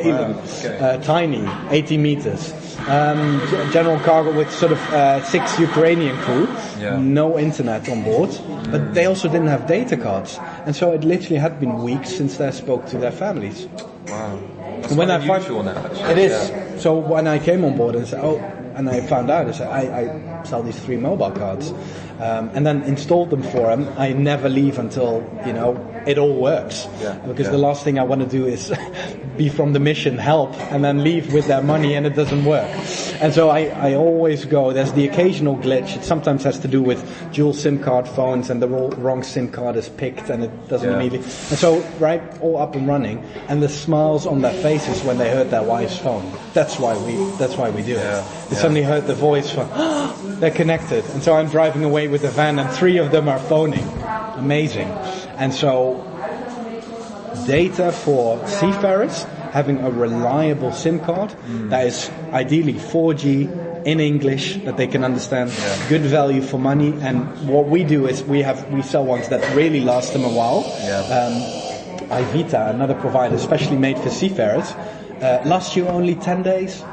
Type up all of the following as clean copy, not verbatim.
sailing. Wow, okay. Tiny, 80 meters. General cargo with sort of 6 Ukrainian crew. Yeah. No internet on board. But they also didn't have data cards. And so it literally had been weeks since they spoke to their families. Wow. That's When quite I find unusual now, actually. it is. Yeah. So when I came on board and said, and I found out, I sell these 3 mobile cards, and then installed them for them. I never leave until it all works. Yeah. Because the last thing I want to do is be from the mission, help, and then leave with their money and it doesn't work. And so I always go. There's the occasional glitch. It sometimes has to do with dual SIM card phones, and the wrong SIM card is picked, and it doesn't immediately. And so, all up and running, and the smiles on their faces when they heard their wife's phone. That's why we do it. They suddenly heard the voice from, they're connected. And so I'm driving away with the van, and 3 of them are phoning. Amazing. And so, data for seafarers, having a reliable SIM card that is ideally 4G in English that they can understand, good value for money. And what we do is we sell ones that really last them a while. Ivita, another provider specially made for seafarers, lasts you only 10 days.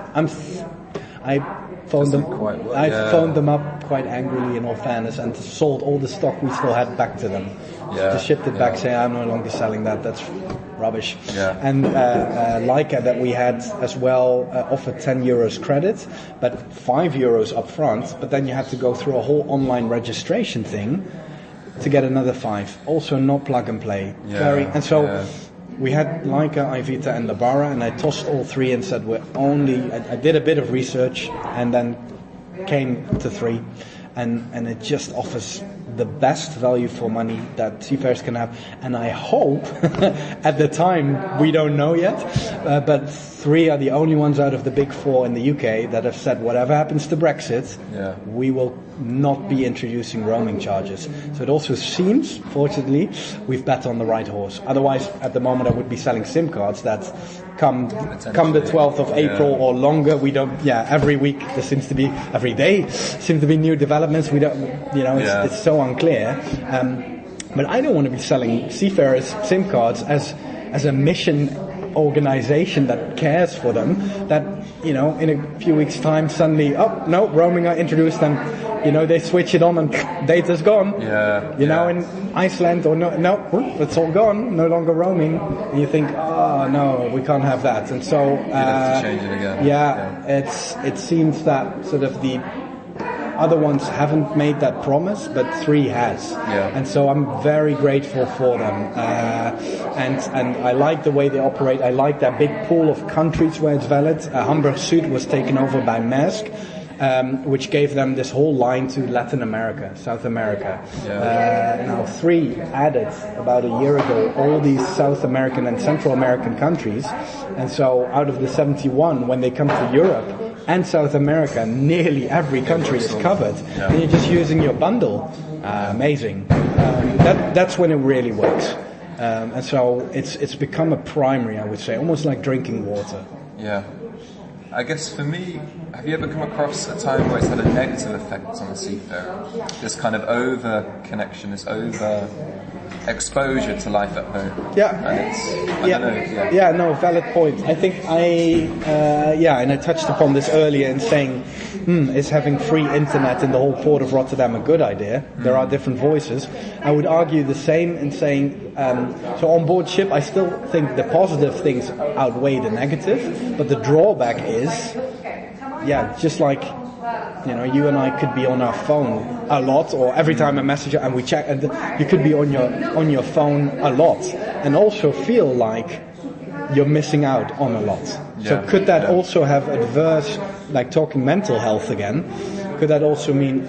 I phoned them. Phoned them up quite angrily, in all fairness, and sold all the stock we still had back to them. Just shipped it back, saying I'm no longer selling that. That's rubbish. And Leica that we had as well offered 10 euros credit, but 5 euros up front. But then you had to go through a whole online registration thing to get another 5. Also not plug and play. We had Leica, Ivita, and Lebara, and I tossed all 3 and said I did a bit of research and then came to 3, and it just offers the best value for money that seafarers can have. And I hope, at the time, we don't know yet, but 3 are the only ones out of the big 4 in the UK that have said whatever happens to Brexit, we will not be introducing roaming charges. So it also seems, fortunately, we've bet on the right horse. Otherwise, at the moment, I would be selling SIM cards that come the 12th of April or longer. We don't, every week there seems to be, every day seems to be new developments. We don't, it's so unclear. But I don't want to be selling seafarers SIM cards as a mission organization that cares for them, that, in a few weeks' time suddenly, roaming are introduced, and, they switch it on and data's gone. In Iceland, or it's all gone, no longer roaming, and you think, no, we can't have that. And so, you have to change it again. It seems that sort of the other ones haven't made that promise, but 3 has. And so I'm very grateful for them. And I like the way they operate. I like that big pool of countries where it's valid. Hamburg Süd was taken over by Maersk, which gave them this whole line to Latin America, South America. Now 3 added about a year ago all these South American and Central American countries. And so out of the 71, when they come to Europe and South America, nearly every country is covered. And you're just using your bundle. Amazing. That's when it really works. And so it's become a primary, I would say, almost like drinking water. I guess for me, have you ever come across a time where it's had a negative effect on the seafarer? This kind of over-connection, this over-exposure to life at home. Valid point. I think and I touched upon this earlier in saying, is having free internet in the whole port of Rotterdam a good idea? There are different voices. I would argue the same in saying, so on board ship, I still think the positive things outweigh the negative, but the drawback is, just like, you and I could be on our phone a lot, or every time a messenger, and we check, and you could be on your phone a lot, and also feel like you're missing out on a lot. So could that also have adverse, like talking mental health again, could that also mean,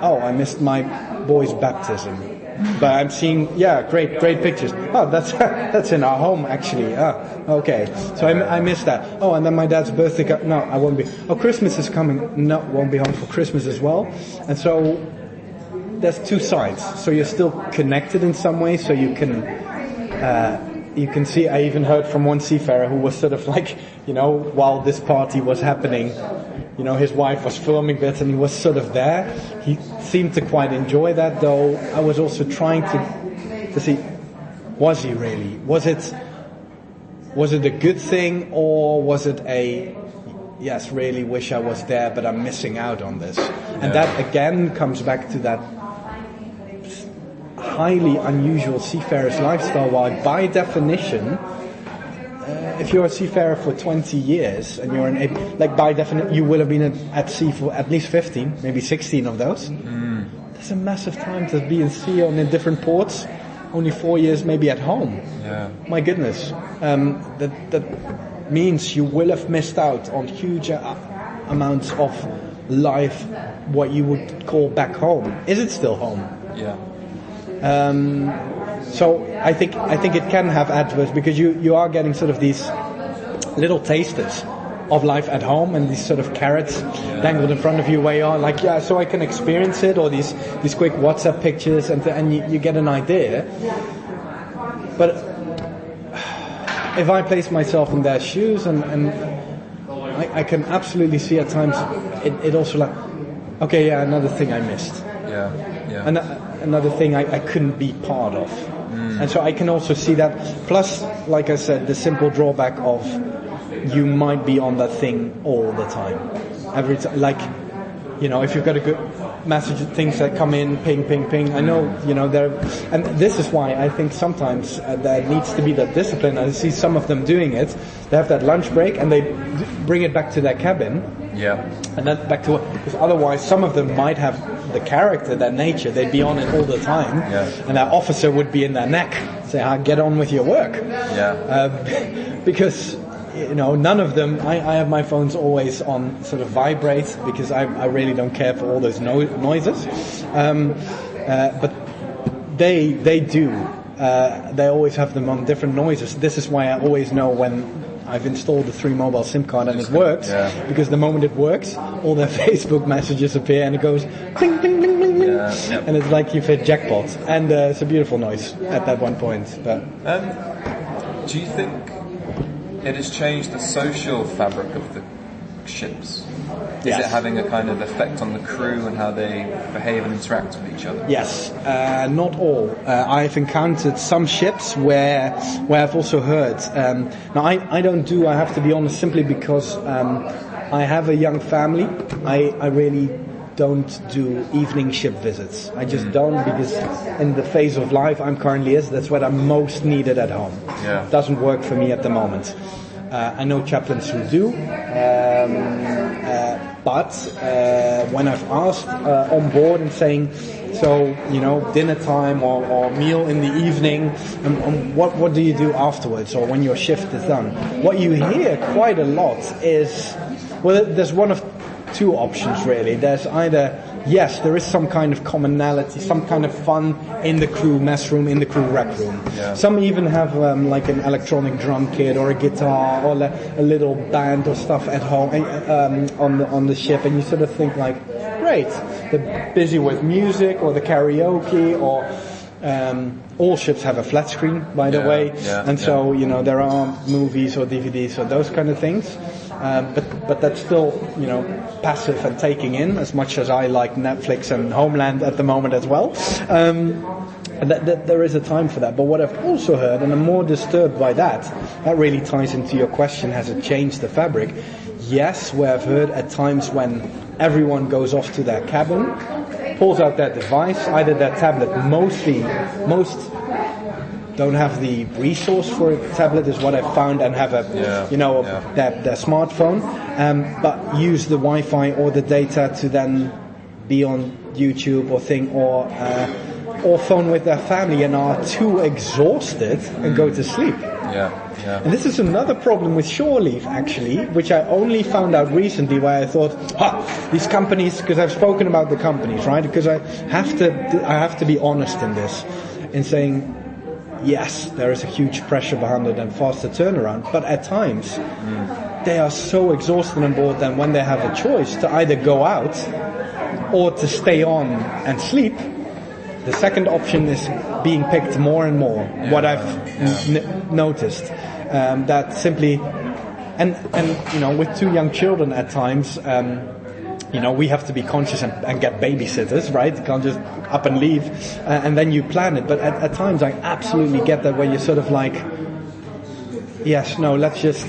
I missed my boy's baptism, but I'm seeing, great pictures. That's in our home, actually. Okay. So I missed that. And then my dad's birthday, no, I won't be. Christmas is coming. No, won't be home for Christmas as well. And so there's 2 sides. So you're still connected in some way, so you can see, I even heard from one seafarer who was sort of like, while this party was happening, his wife was filming it and he was sort of there. He seemed to quite enjoy that, though. I was also trying to see, was he really? Was it was it a good thing, or was it a yes, really wish I was there, but I'm missing out on this? And that again comes back to that highly unusual seafarer's lifestyle, why by definition, if you're a seafarer for 20 years and you're like by definition, you will have been at sea for at least 15, maybe 16 of those. That's a massive time to be in sea on in different ports. Only 4 years maybe at home. Yeah. My goodness. That means you will have missed out on huge amounts of life, what you would call back home. Is it still home? Yeah. So I think it can have adverse, because you are getting sort of these little tasters of life at home, and these sort of carrots dangled in front of you where you are like, yeah, so I can experience it, or these quick WhatsApp pictures, and you get an idea. But if I place myself in their shoes, and I can absolutely see at times it also like, okay, yeah, another thing I missed. Yeah. And another thing I couldn't be part of. And so I can also see that. Plus, like I said, the simple drawback of you might be on that thing all the time. Every time, like, you know, if you've got a good message, things that come in, ping, ping, ping. I know, you know, and this is why I think sometimes there needs to be that discipline. I see some of them doing it. They have that lunch break and they bring it back to their cabin. Yeah. And then back to work. Because otherwise, some of them might have the character, their nature. They'd be on it all the time. Yeah. And that officer would be in their neck, say, get on with your work. Yeah. Because, you know, none of them, I have my phones always on sort of vibrate, because I really don't care for all those noises. But they do. They always have them on different noises. This is why I always know when I've installed the 3 mobile SIM card and it works, because the moment it works, all their Facebook messages appear and it goes bling, bling, bling, bling, bling. And it's like you've hit jackpot. And it's a beautiful noise at that one point. But do you think it has changed the social fabric of the ships? Is it having a kind of effect on the crew and how they behave and interact with each other? Yes, not all. I've encountered some ships where I've also heard. Now I don't do, I have to be honest, simply because I have a young family. I really don't do evening ship visits. I just don't, because in the phase of life I'm currently that's what I'm most needed at home. Yeah. It doesn't work for me at the moment. I know chaplains who do, but when I've asked on board and saying, so, you know, dinner time or meal in the evening, what do you do afterwards, or when your shift is done? What you hear quite a lot is, well, there's one of 2 options really. There's either, yes, there is some kind of commonality, some kind of fun in the crew mess room, in the crew rec room. Yeah. Some even have like an electronic drum kit or a guitar or a little band or stuff at home on the ship, and you sort of think like, great, they're busy with music or the karaoke, or all ships have a flat screen, by the way, and so, you know, there are movies or DVDs or those kind of things. But that's still, you know, passive and taking in, as much as I like Netflix and Homeland at the moment as well. And that there is a time for that. But what I've also heard, and I'm more disturbed by that really ties into your question, has it changed the fabric? Yes, where I've heard at times when everyone goes off to their cabin, pulls out their device, either their tablet, most don't have the resource for a tablet, is what I've found, and have their smartphone, but use the Wi-Fi or the data to then be on YouTube or thing, or phone with their family, and are too exhausted and go to sleep. And this is another problem with shore leave, actually, which I only found out recently, where I thought, these companies, because I've spoken about the companies, right? Because I have to be honest in this, in saying, yes, there is a huge pressure behind it and faster turnaround, but at times they are so exhausted on board that when they have a choice to either go out or to stay on and sleep, the second option is being picked more and more. What I've noticed, that simply, and you know, with 2 young children at times, you know, we have to be conscious and get babysitters, right? You can't just up and leave, and then you plan it. But at times I absolutely get that, where you're sort of like, yes, no, let's just,